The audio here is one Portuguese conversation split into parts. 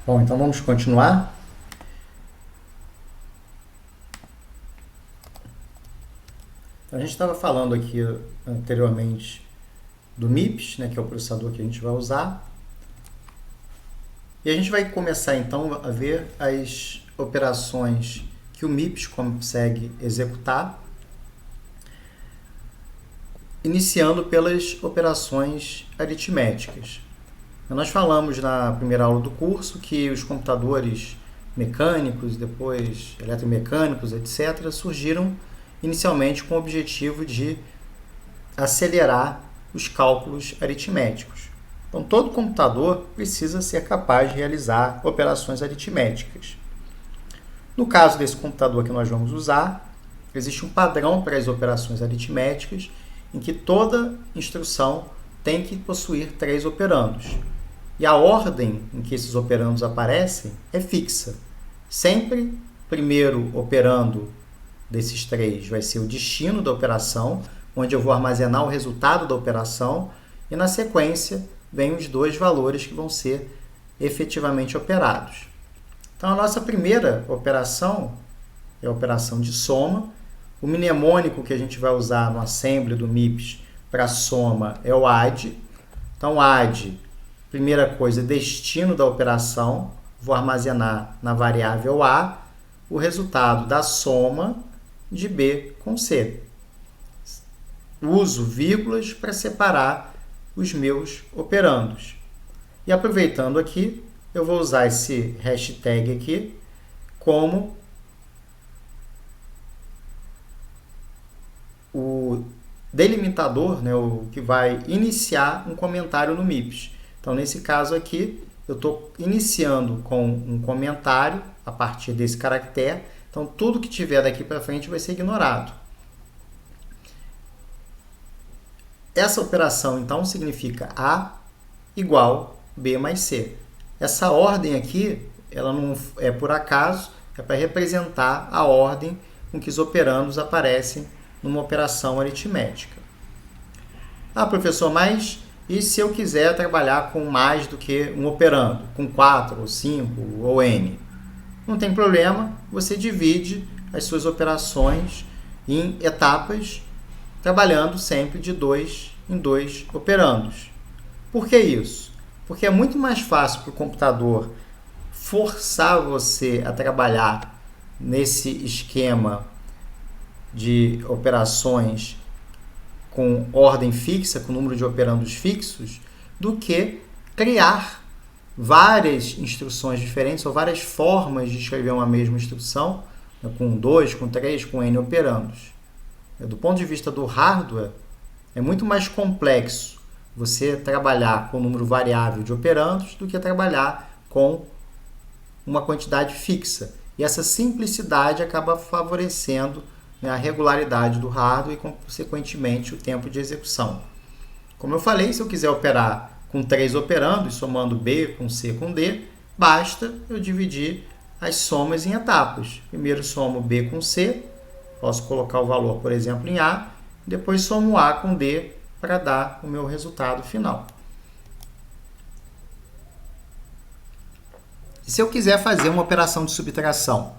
Bom, então vamos continuar. Então, a gente estava falando aqui anteriormente do MIPS, né, que é o processador que a gente vai usar. E a gente vai começar então a ver as operações que o MIPS consegue executar, iniciando pelas operações aritméticas. Nós falamos na primeira aula do curso que os computadores mecânicos, depois eletromecânicos, etc., surgiram inicialmente com o objetivo de acelerar os cálculos aritméticos. Então, todo computador precisa ser capaz de realizar operações aritméticas. No caso desse computador que nós vamos usar, existe um padrão para as operações aritméticas em que toda instrução tem que possuir 3 operandos. E a ordem em que esses operandos aparecem é fixa. Sempre, primeiro operando desses 3 vai ser o destino da operação, onde eu vou armazenar o resultado da operação, e na sequência vem os 2 valores que vão ser efetivamente operados. Então, a nossa primeira operação é a operação de soma. O mnemônico que a gente vai usar no assembly do MIPS para soma é o ADD. Então, ADD, primeira coisa, destino da operação. Vou armazenar na variável A o resultado da soma de B com C. Uso vírgulas para separar os meus operandos. E aproveitando aqui, eu vou usar esse hashtag aqui como o delimitador, né, o que vai iniciar um comentário no MIPS. Então, nesse caso aqui, eu estou iniciando com um comentário a partir desse caractere. Então, tudo que tiver daqui para frente vai ser ignorado. Essa operação, então, significa A igual B mais C. Essa ordem aqui, ela não é por acaso, é para representar a ordem com que os operandos aparecem numa operação aritmética. Ah, professor, mas e se eu quiser trabalhar com mais do que um operando, com 4, ou 5, ou N? Não tem problema, você divide as suas operações em etapas, trabalhando sempre de 2 em 2 operandos. Por que isso? Porque é muito mais fácil para o computador forçar você a trabalhar nesse esquema de operações com ordem fixa, com número de operandos fixos, do que criar várias instruções diferentes ou várias formas de escrever uma mesma instrução, né, com 2, com 3, com N operandos. Do ponto de vista do hardware, é muito mais complexo você trabalhar com um número variável de operandos do que trabalhar com uma quantidade fixa. E essa simplicidade acaba favorecendo, né, a regularidade do hardware e, consequentemente, o tempo de execução. Como eu falei, se eu quiser operar com 3 operandos, somando B com C com D, basta eu dividir as somas em etapas. Primeiro somo B com C, posso colocar o valor, por exemplo, em A, depois somo A com D para dar o meu resultado final. E se eu quiser fazer uma operação de subtração,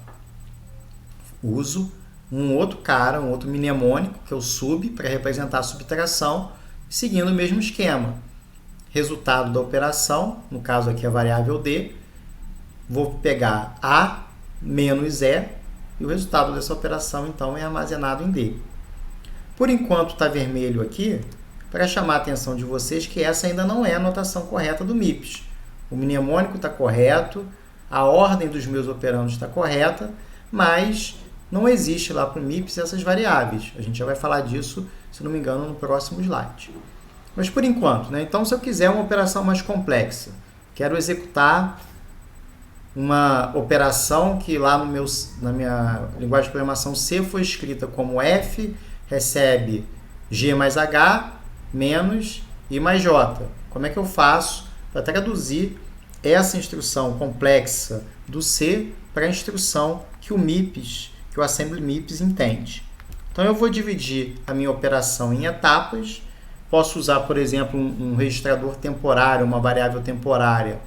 uso um outro mnemônico, que é o sub, para representar a subtração, seguindo o mesmo esquema. Resultado da operação, no caso aqui a variável D, vou pegar A menos E, e o resultado dessa operação, então, é armazenado em D. Por enquanto está vermelho aqui, para chamar a atenção de vocês que essa ainda não é a notação correta do MIPS. O mnemônico está correto, a ordem dos meus operandos está correta, mas não existe lá para o MIPS essas variáveis. A gente já vai falar disso, se não me engano, no próximo slide. Mas por enquanto, né? Então, se eu quiser uma operação mais complexa, quero executar uma operação que lá na minha linguagem de programação C foi escrita como F recebe G mais H menos I mais J. Como é que eu faço para traduzir essa instrução complexa do C para a instrução que o MIPS, que o Assembly MIPS entende? Então, eu vou dividir a minha operação em etapas. Posso usar, por exemplo, um registrador temporário, uma variável temporária,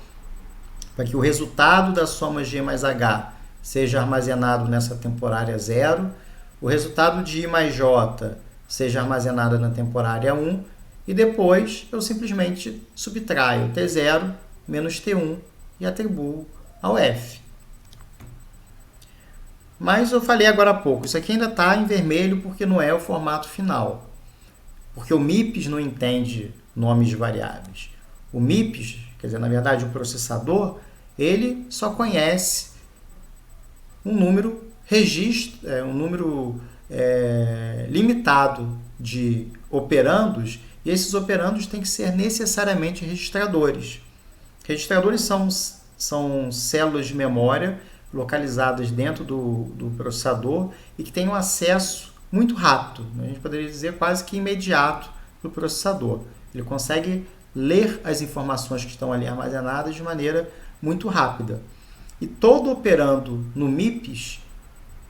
para que o resultado da soma G mais H seja armazenado nessa temporária 0, o resultado de I mais J seja armazenado na temporária 1, e depois eu simplesmente subtraio T0 menos T1 e atribuo ao F. Mas eu falei agora há pouco, isso aqui ainda está em vermelho porque não é o formato final. Porque o MIPS não entende nomes de variáveis. O MIPS, quer dizer, na verdade, o processador, ele só conhece um número limitado de operandos, e esses operandos têm que ser necessariamente registradores. Registradores são células de memória localizadas dentro do processador e que têm um acesso muito rápido, a gente poderia dizer quase que imediato para o processador. Ele consegue ler as informações que estão ali armazenadas de maneira muito rápida. E todo operando no MIPS,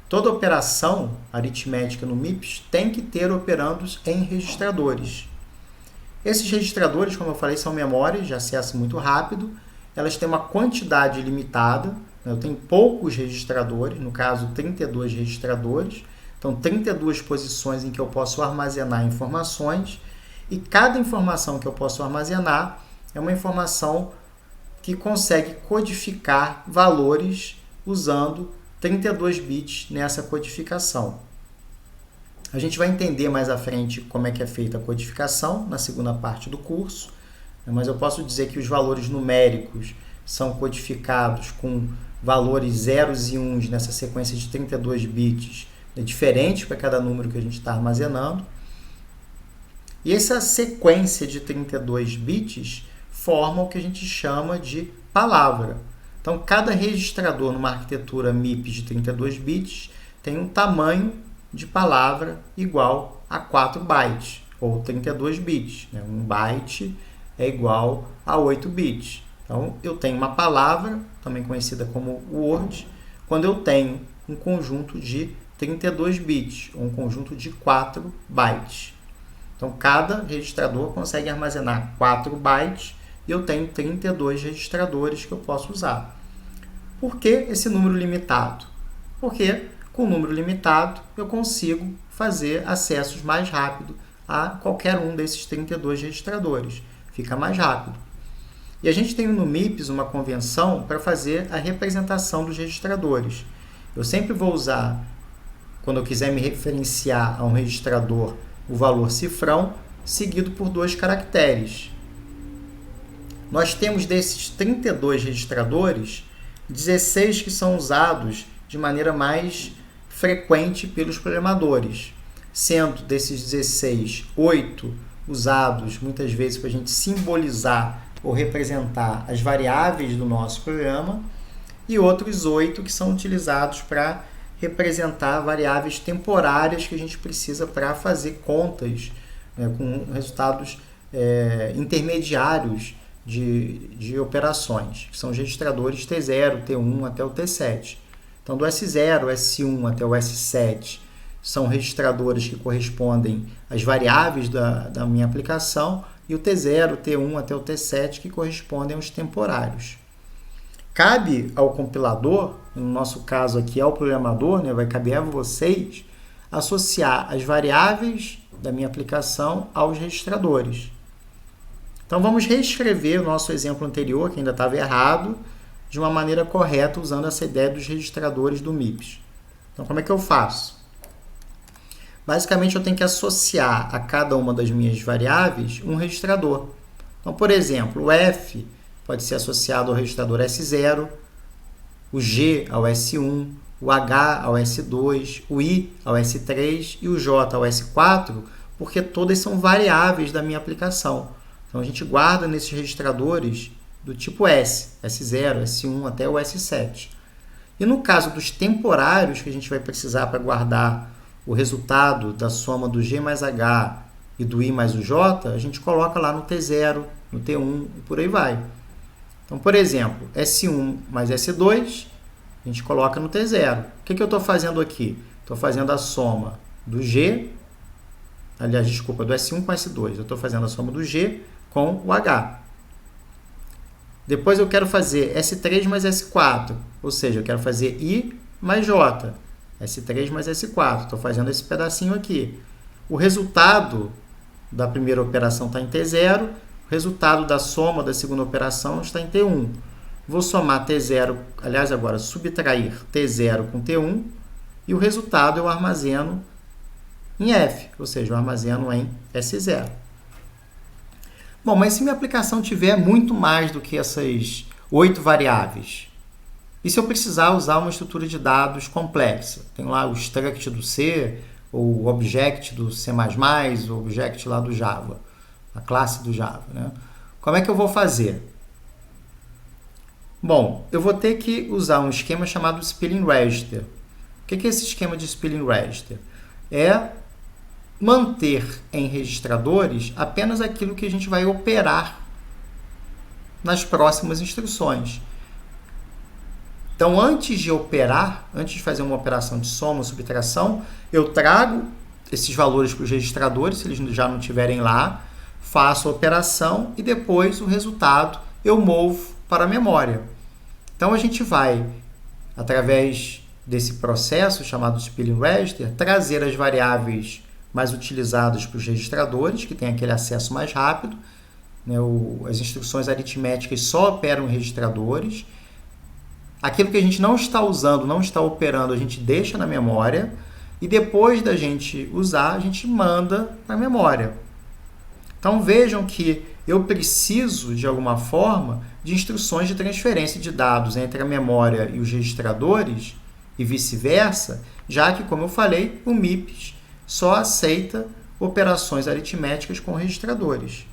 toda operação aritmética no MIPS tem que ter operandos em registradores. Esses registradores, como eu falei, são memórias de acesso muito rápido, elas têm uma quantidade limitada, eu tenho poucos registradores, no caso 32 registradores, então 32 posições em que eu posso armazenar informações, e cada informação que eu posso armazenar é uma informação que consegue codificar valores usando 32 bits nessa codificação. A gente vai entender mais à frente como é que é feita a codificação na segunda parte do curso, mas eu posso dizer que os valores numéricos são codificados com valores zeros e uns nessa sequência de 32 bits, diferente para cada número que a gente está armazenando. E essa sequência de 32 bits forma o que a gente chama de palavra. Então, cada registrador numa arquitetura MIPS de 32 bits tem um tamanho de palavra igual a 4 bytes, ou 32 bits. 1 byte é igual a 8 bits. Então, eu tenho uma palavra, também conhecida como Word, quando eu tenho um conjunto de 32 bits, ou um conjunto de 4 bytes. Então, cada registrador consegue armazenar 4 bytes e eu tenho 32 registradores que eu posso usar. Por que esse número limitado? Porque com o número limitado eu consigo fazer acessos mais rápido a qualquer um desses 32 registradores. Fica mais rápido. E a gente tem no MIPS uma convenção para fazer a representação dos registradores. Eu sempre vou usar, quando eu quiser me referenciar a um registrador, o valor cifrão, seguido por 2 caracteres. Nós temos desses 32 registradores, 16 que são usados de maneira mais frequente pelos programadores, sendo desses 16, 8 usados muitas vezes para a gente simbolizar ou representar as variáveis do nosso programa, e outros 8 que são utilizados para representar variáveis temporárias que a gente precisa para fazer contas, com resultados intermediários de operações, que são os registradores T0, T1 até o T7. Então, do S0, S1 até o S7 são registradores que correspondem às variáveis da minha aplicação, e o T0, T1 até o T7 que correspondem aos temporários. Cabe ao compilador, no nosso caso aqui ao programador, vai caber a vocês, associar as variáveis da minha aplicação aos registradores. Então vamos reescrever o nosso exemplo anterior, que ainda estava errado, de uma maneira correta, usando essa ideia dos registradores do MIPS. Então como é que eu faço? Basicamente, eu tenho que associar a cada uma das minhas variáveis um registrador. Então, por exemplo, o F pode ser associado ao registrador S0, o G ao S1, o H ao S2, o I ao S3 e o J ao S4, porque todas são variáveis da minha aplicação. Então, a gente guarda nesses registradores do tipo S, S0, S1 até o S7. E no caso dos temporários que a gente vai precisar para guardar o resultado da soma do G mais H e do I mais o J, a gente coloca lá no T0, no T1 e por aí vai. Então, por exemplo, S1 mais S2, a gente coloca no T0. O que eu estou fazendo aqui? Estou fazendo a soma do G, aliás, desculpa, do S1 com S2. Eu estou fazendo a soma do G com o H. Depois eu quero fazer S3 mais S4, ou seja, eu quero fazer I mais J. S3 mais S4, estou fazendo esse pedacinho aqui. O resultado da primeira operação está em T0, o resultado da soma da segunda operação está em T1. Vou somar T0, aliás, agora subtrair T0 com T1, e o resultado eu armazeno em F, ou seja, eu armazeno em S0. Bom, mas se minha aplicação tiver muito mais do que essas 8 variáveis, e se eu precisar usar uma estrutura de dados complexa? Tem lá o struct do C, ou o object do C++, o object lá do Java, a classe do Java, né? Como é que eu vou fazer? Bom, eu vou ter que usar um esquema chamado Spilling Register. O que é esse esquema de Spilling Register? É manter em registradores apenas aquilo que a gente vai operar nas próximas instruções. Então, antes de operar, antes de fazer uma operação de soma ou subtração, eu trago esses valores para os registradores, se eles já não estiverem lá, faço a operação e depois o resultado eu movo para a memória. Então, a gente vai, através desse processo chamado Spilling Register, trazer as variáveis mais utilizadas para os registradores, que têm aquele acesso mais rápido, né? As instruções aritméticas só operam em registradores. Aquilo que a gente não está usando, não está operando, a gente deixa na memória e depois da gente usar, a gente manda para a memória. Então vejam que eu preciso, de alguma forma, de instruções de transferência de dados entre a memória e os registradores e vice-versa, já que, como eu falei, o MIPS só aceita operações aritméticas com registradores.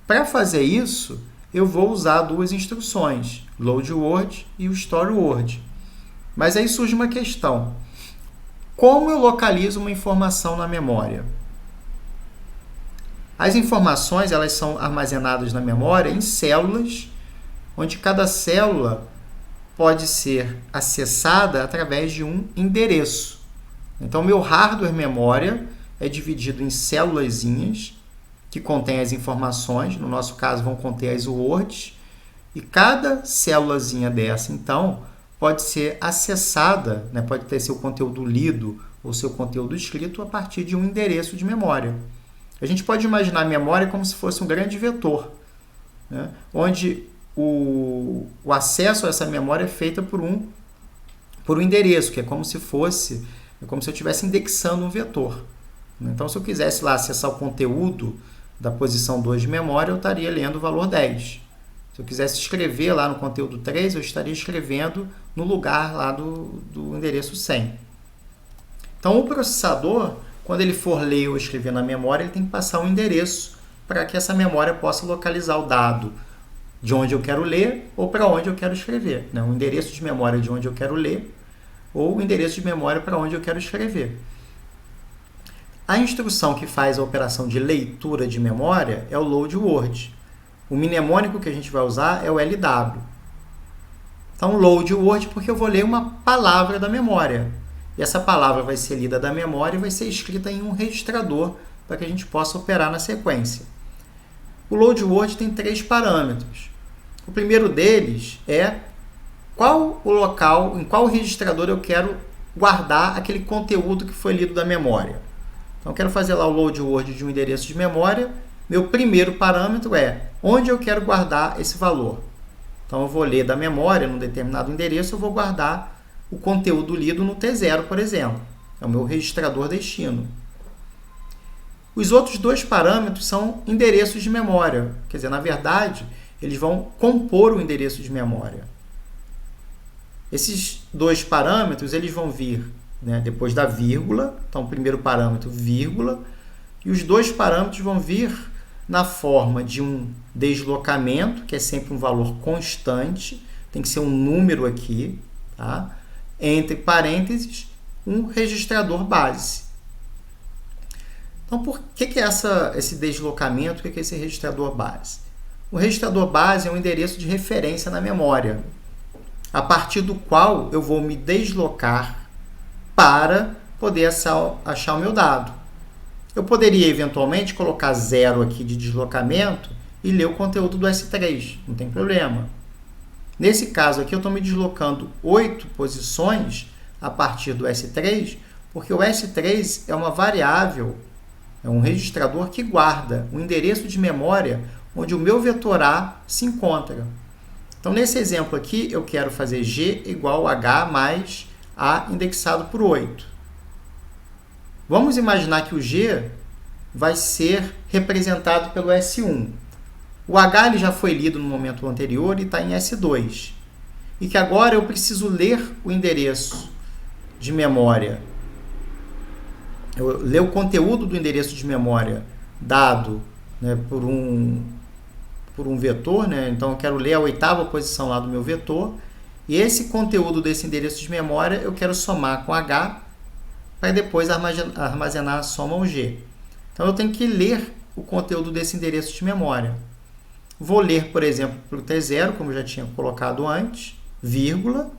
Para fazer isso, eu vou usar duas instruções, load word e o store word. Mas aí surge uma questão. Como eu localizo uma informação na memória? As informações elas são armazenadas na memória em células, onde cada célula pode ser acessada através de um endereço. Então, meu hardware memória é dividido em célulazinhas que contém as informações, no nosso caso vão conter as words, e cada célulazinha dessa, então, pode ser acessada, né, pode ter seu conteúdo lido ou seu conteúdo escrito a partir de um endereço de memória. A gente pode imaginar a memória como se fosse um grande vetor, né, onde o acesso a essa memória é feito por um endereço, que é como se fosse, é como se eu estivesse indexando um vetor. Então, se eu quisesse lá acessar o conteúdo da posição 2 de memória, eu estaria lendo o valor 10. Se eu quisesse escrever lá no conteúdo 3, eu estaria escrevendo no lugar lá do endereço 100. Então, o processador, quando ele for ler ou escrever na memória, ele tem que passar um endereço para que essa memória possa localizar o dado de onde eu quero ler ou para onde eu quero escrever. Né? Um endereço de memória de onde eu quero ler ou o endereço de memória para onde eu quero escrever. A instrução que faz a operação de leitura de memória é o load word. O mnemônico que a gente vai usar é o LW. Então, load word porque eu vou ler uma palavra da memória. E essa palavra vai ser lida da memória e vai ser escrita em um registrador para que a gente possa operar na sequência. O load word tem 3 parâmetros. O primeiro deles é qual o local, em qual registrador eu quero guardar aquele conteúdo que foi lido da memória. Então, eu quero fazer lá o load word de um endereço de memória. Meu primeiro parâmetro é onde eu quero guardar esse valor. Então, eu vou ler da memória num determinado endereço, eu vou guardar o conteúdo lido no T0, por exemplo. É o meu registrador destino. Os outros 2 parâmetros são endereços de memória. Quer dizer, na verdade, eles vão compor o endereço de memória. Esses 2 parâmetros eles vão vir, né, depois da vírgula. Então, o primeiro parâmetro, vírgula. E os 2 parâmetros vão vir na forma de um deslocamento, que é sempre um valor constante. Tem que ser um número aqui, tá? Entre parênteses, um registrador base. Então, por que é esse deslocamento? O que é esse registrador base? O registrador base é um endereço de referência na memória, a partir do qual eu vou me deslocar para poder achar o meu dado. Eu poderia, eventualmente, colocar 0 aqui de deslocamento e ler o conteúdo do S3, não tem problema. Nesse caso aqui, eu estou me deslocando 8 posições a partir do S3, porque o S3 é uma variável, é um registrador que guarda o endereço de memória onde o meu vetor A se encontra. Então, nesse exemplo aqui, eu quero fazer G igual a H mais A indexado por 8. Vamos imaginar que o G vai ser representado pelo S1. O H ele já foi lido no momento anterior e está em S2. E que agora eu preciso ler o endereço de memória. Eu ler o conteúdo do endereço de memória dado, né, por um vetor. Né? Então, eu quero ler a 8ª posição lá do meu vetor. E esse conteúdo desse endereço de memória eu quero somar com H para depois armazenar a soma ao G. Então, eu tenho que ler o conteúdo desse endereço de memória. Vou ler, por exemplo, para o T0, como eu já tinha colocado antes, vírgula,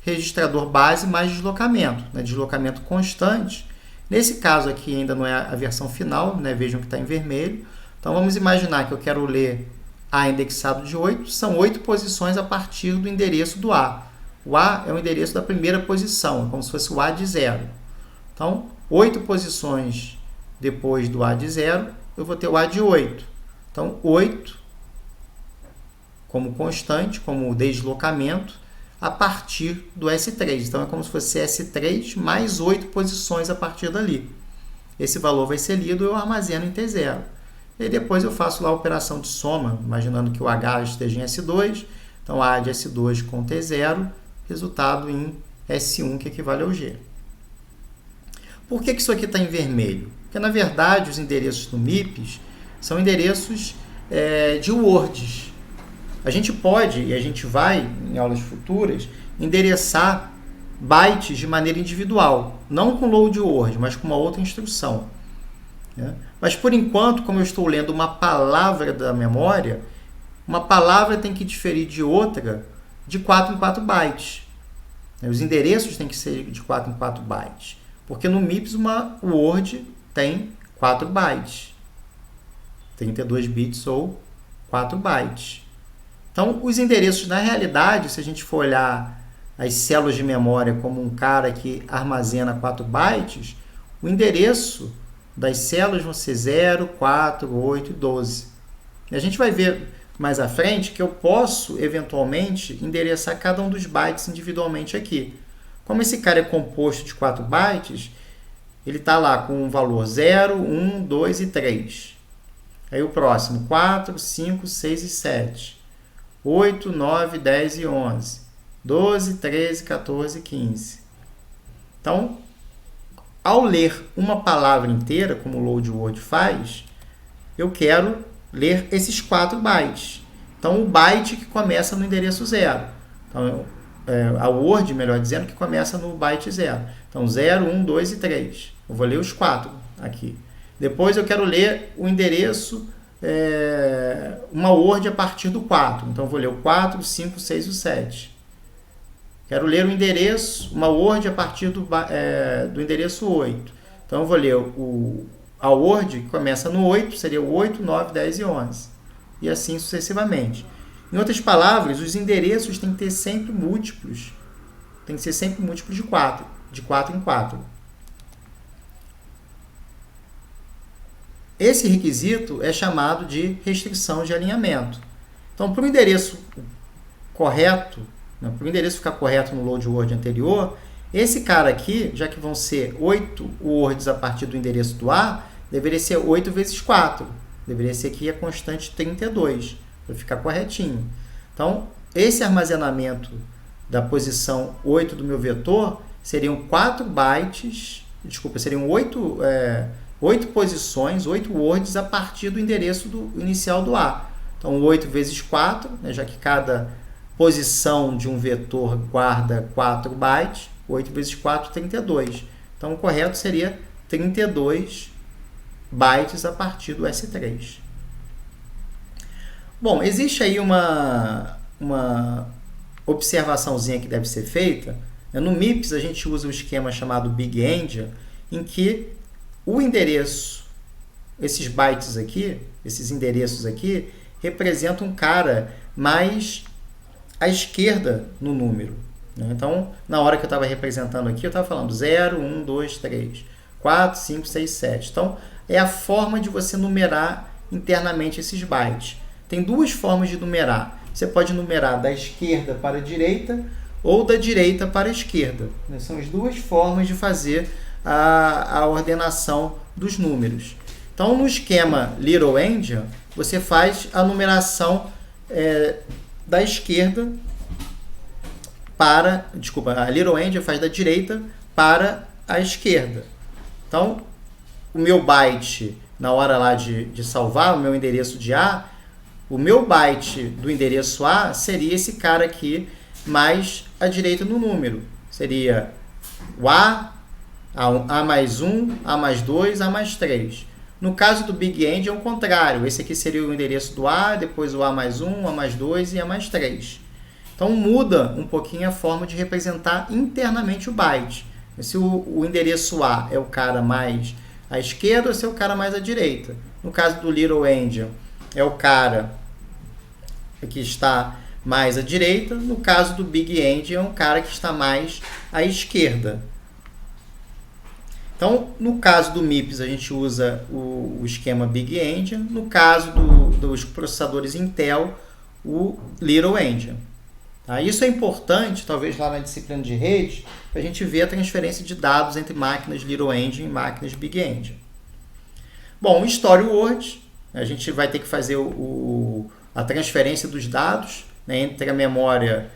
registrador base mais deslocamento, né? Deslocamento constante. Nesse caso aqui ainda não é a versão final, né? Vejam que está em vermelho. Então, vamos imaginar que eu quero ler A indexado de 8, são 8 posições a partir do endereço do A. O A é o endereço da primeira posição, é como se fosse o A de 0. Então, 8 posições depois do A de 0, eu vou ter o A de 8. Então, 8 como constante, como deslocamento, a partir do S3. Então, é como se fosse S3 mais 8 posições a partir dali. Esse valor vai ser lido, eu armazeno em T0. E depois eu faço lá a operação de soma, imaginando que o H esteja em S2. Então, A de S2 com T0, resultado em S1, que equivale ao G. Por que isso aqui está em vermelho? Porque, na verdade, os endereços do MIPS são endereços de words. A gente pode, e a gente vai, em aulas futuras, endereçar bytes de maneira individual. Não com load word, mas com uma outra instrução. Né? Mas, por enquanto, como eu estou lendo uma palavra da memória, uma palavra tem que diferir de outra de 4 em 4 bytes. Os endereços têm que ser de 4 em 4 bytes. Porque no MIPS uma word tem 4 bytes. 32 bits ou 4 bytes. Então, os endereços, na realidade, se a gente for olhar as células de memória como um cara que armazena 4 bytes, o endereço das células vão ser 0, 4, 8 e 12. E a gente vai ver mais à frente que eu posso, eventualmente, endereçar cada um dos bytes individualmente aqui. Como esse cara é composto de 4 bytes, ele está lá com um valor 0, 1, 2 e 3. Aí o próximo, 4, 5, 6 e 7. 8, 9, 10 e 11. 12, 13, 14 e 15. Então, ao ler uma palavra inteira, como o load word faz, eu quero ler esses 4 bytes. Então, o byte que começa no endereço 0. Então, a word, melhor dizendo, que começa no byte 0. Então, 0, 1, 2 e 3. Eu vou ler os 4 aqui. Depois, eu quero ler o endereço, uma word a partir do 4. Então, eu vou ler o 4, 5, 6 e o 7. Quero ler o endereço, uma word a partir do endereço 8. Então, eu vou ler a word que começa no 8, seria o 8, 9, 10 e 11. E assim sucessivamente. Em outras palavras, os endereços têm que ter sempre múltiplos. Tem que ser sempre múltiplos de 4. De 4 em 4. Esse requisito é chamado de restrição de alinhamento. Então, para o endereço correto, para o endereço ficar correto no load word anterior, esse cara aqui, já que vão ser 8 words a partir do endereço do A, deveria ser 8 vezes 4. Deveria ser aqui a constante 32, para ficar corretinho. Então, esse armazenamento da posição 8 do meu vetor seriam 4 bytes, seriam 8 posições, 8 words a partir do endereço inicial do A. Então, 8 vezes 4, já que cada posição de um vetor guarda 4 bytes, 8 vezes 4, 32. Então, o correto seria 32 bytes a partir do S3. Bom, existe aí uma observaçãozinha que deve ser feita. No MIPS, a gente usa um esquema chamado Big Endian, em que o endereço, esses bytes aqui, esses endereços aqui, representa um cara mais à esquerda no número. Então, na hora que eu estava representando aqui, eu estava falando 0, 1, 2, 3, 4, 5, 6, 7. Então, é a forma de você numerar internamente esses bytes. Tem duas formas de numerar. Você pode numerar da esquerda para a direita ou da direita para a esquerda. São as duas formas de fazer a ordenação dos números. Então, no esquema Little Endian, você faz a numeração da esquerda para... Desculpa, a Little Endian faz da direita para a esquerda. Então, o meu byte, na hora lá de salvar o meu endereço de A, o meu byte do endereço A seria esse cara aqui, mais à direita no número. Seria o A mais 1, A mais 2, A mais 3. No caso do Big End é o contrário. Esse aqui seria o endereço do A, depois o A mais 1, A mais 2 e A mais 3. Então muda um pouquinho a forma de representar internamente o byte. Se o endereço A é o cara mais à esquerda ou se é o cara mais à direita. No caso do Little Endian é o cara que está mais à direita. No caso do Big Endian é um cara que está mais à esquerda. Então, no caso do MIPS, a gente usa o esquema Big Endian. No caso dos processadores Intel, o Little Endian. Tá? Isso é importante, talvez lá na disciplina de rede, para a gente ver a transferência de dados entre máquinas Little Endian e máquinas Big Endian. Bom, o Story Word, a gente vai ter que fazer a transferência dos dados, né, entre a memória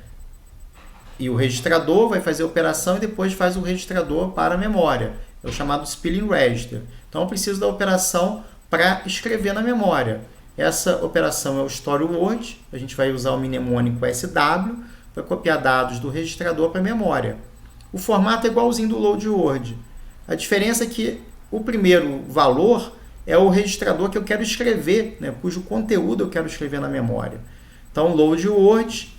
e o registrador, vai fazer a operação e depois faz o registrador para a memória. É o chamado Spilling Register. Então, eu preciso da operação para escrever na memória. Essa operação é o Story Word. A gente vai usar o mnemônico SW para copiar dados do registrador para a memória. O formato é igualzinho do Load Word. A diferença é que o primeiro valor é o registrador que eu quero escrever, né, cujo conteúdo eu quero escrever na memória. Então, Load Word,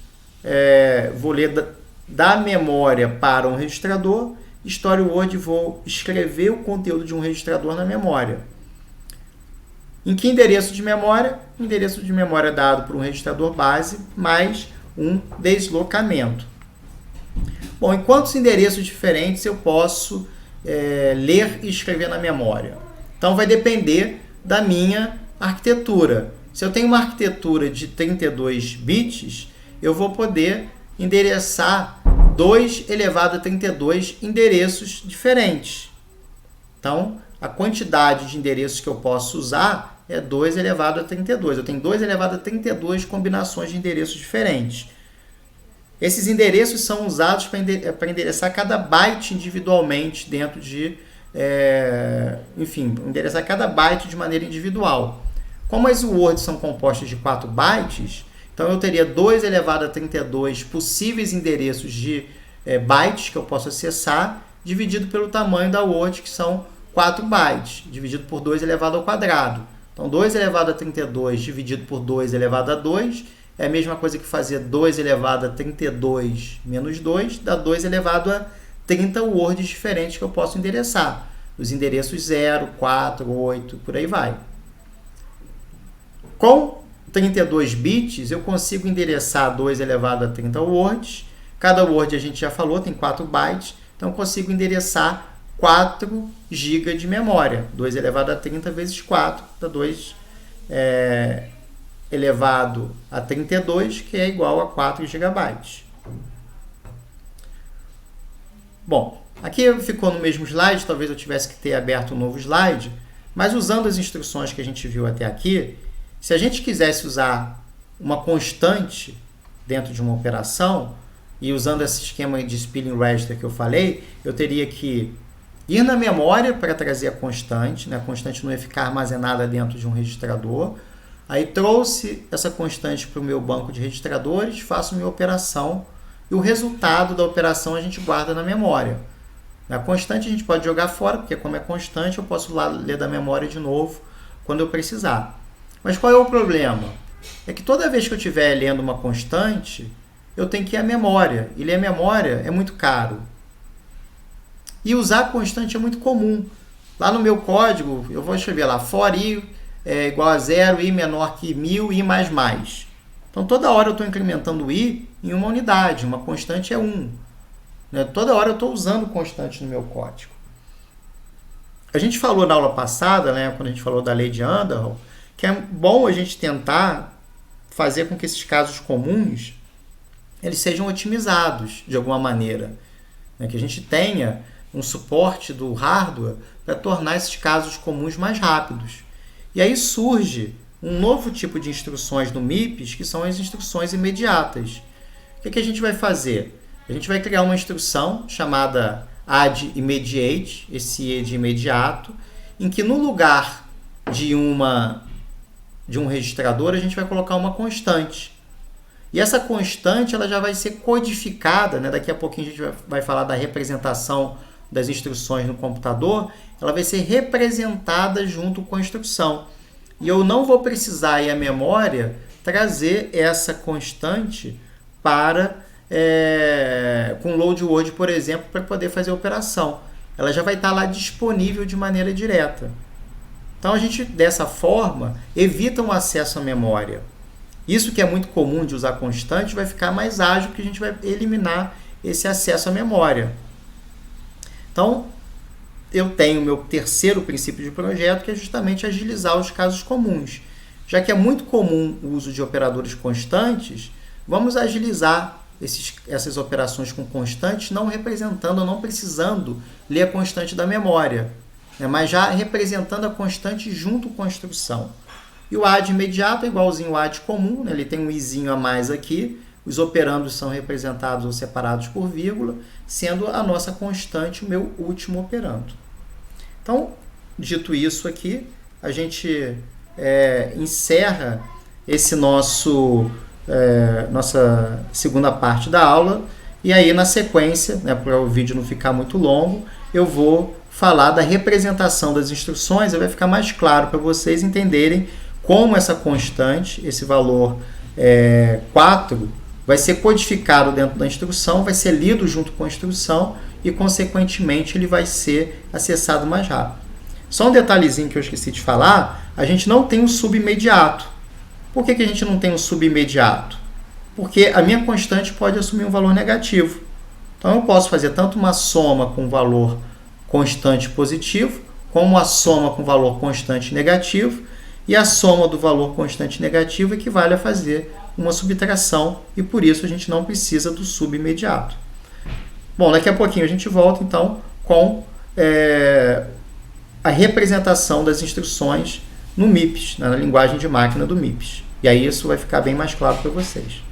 vou ler da memória para um registrador. Story Word, vou escrever o conteúdo de um registrador na memória. Em que endereço de memória? Endereço de memória dado por um registrador base mais um deslocamento. Bom, em quantos endereços diferentes eu posso ler e escrever na memória? Então, vai depender da minha arquitetura. Se eu tenho uma arquitetura de 32 bits, eu vou poder endereçar 2 elevado a 32 endereços diferentes. Então, a quantidade de endereços que eu posso usar é 2 elevado a 32. Eu tenho 2 elevado a 32 combinações de endereços diferentes. Esses endereços são usados para endereçar cada byte individualmente dentro de... endereçar cada byte de maneira individual. Como as words são compostas de 4 bytes, então eu teria 2 elevado a 32 possíveis endereços de bytes que eu posso acessar, dividido pelo tamanho da word, que são 4 bytes, dividido por 2 elevado ao quadrado. Então, 2 elevado a 32 dividido por 2 elevado a 2 é a mesma coisa que fazer 2 elevado a 32 menos 2, dá 2 elevado a 30 words diferentes que eu posso endereçar. Os endereços 0, 4, 8, por aí vai. Com 32 bits, eu consigo endereçar 2 elevado a 30 words. Cada word, a gente já falou, tem 4 bytes. Então, eu consigo endereçar 4 GB de memória. 2 elevado a 30 vezes 4 dá 2 elevado a 32, que é igual a 4 GB. Bom, aqui ficou no mesmo slide, talvez eu tivesse que ter aberto um novo slide, mas usando as instruções que a gente viu até aqui, se a gente quisesse usar uma constante dentro de uma operação, e usando esse esquema de Spilling Register que eu falei, eu teria que ir na memória para trazer a constante, né? A constante não ia ficar armazenada dentro de um registrador. Aí trouxe essa constante para o meu banco de registradores, faço minha operação e o resultado da operação a gente guarda na memória. A constante a gente pode jogar fora, porque como é constante eu posso lá ler da memória de novo quando eu precisar. Mas qual é o problema? É que toda vez que eu estiver lendo uma constante, eu tenho que ir à memória. E ler a memória é muito caro. E usar constante é muito comum. Lá no meu código, eu vou escrever lá for i é igual a zero, i menor que 1000, i mais mais. Então, toda hora eu estou incrementando i em uma unidade, uma constante é 1. Né? Toda hora eu estou usando constante no meu código. A gente falou na aula passada, né, quando a gente falou da lei de Underhoff, que é bom a gente tentar fazer com que esses casos comuns eles sejam otimizados de alguma maneira. Né? Que a gente tenha um suporte do hardware para tornar esses casos comuns mais rápidos. E aí surge um novo tipo de instruções no MIPS, que são as instruções imediatas. O que a gente vai fazer? A gente vai criar uma instrução chamada add immediate, esse e de imediato, em que no lugar de um registrador a gente vai colocar uma constante. E essa constante ela já vai ser codificada, né? Daqui a pouquinho a gente vai falar da representação das instruções no computador, ela vai ser representada junto com a instrução. E eu não vou precisar ir à memória trazer essa constante para com load word, por exemplo, para poder fazer a operação. Ela já vai estar lá disponível de maneira direta. Então a gente, dessa forma, evita um acesso à memória. Isso que é muito comum de usar constante vai ficar mais ágil, que a gente vai eliminar esse acesso à memória. Então, eu tenho o meu terceiro princípio de projeto, que é justamente agilizar os casos comuns. Já que é muito comum o uso de operadores constantes, vamos agilizar essas operações com constantes, não representando, não precisando ler a constante da memória, né, mas já representando a constante junto com a instrução. E o add imediato é igualzinho ao add comum, né, ele tem um izinho a mais aqui, os operandos são representados ou separados por vírgula, sendo a nossa constante o meu último operando. Então, dito isso aqui, a gente encerra esse nossa segunda parte da aula, e aí na sequência, né, para o vídeo não ficar muito longo, eu vou falar da representação das instruções, e vai ficar mais claro para vocês entenderem como essa constante, esse valor 4, vai ser codificado dentro da instrução, vai ser lido junto com a instrução e, consequentemente, ele vai ser acessado mais rápido. Só um detalhezinho que eu esqueci de falar, a gente não tem um subimediato. Por que a gente não tem um subimediato? Porque a minha constante pode assumir um valor negativo. Então, eu posso fazer tanto uma soma com valor constante positivo, como a soma com valor constante negativo, e a soma do valor constante negativo equivale a fazer uma subtração, e por isso a gente não precisa do subimediato. Bom, daqui a pouquinho a gente volta, então, com a representação das instruções no MIPS, na linguagem de máquina do MIPS. E aí isso vai ficar bem mais claro para vocês.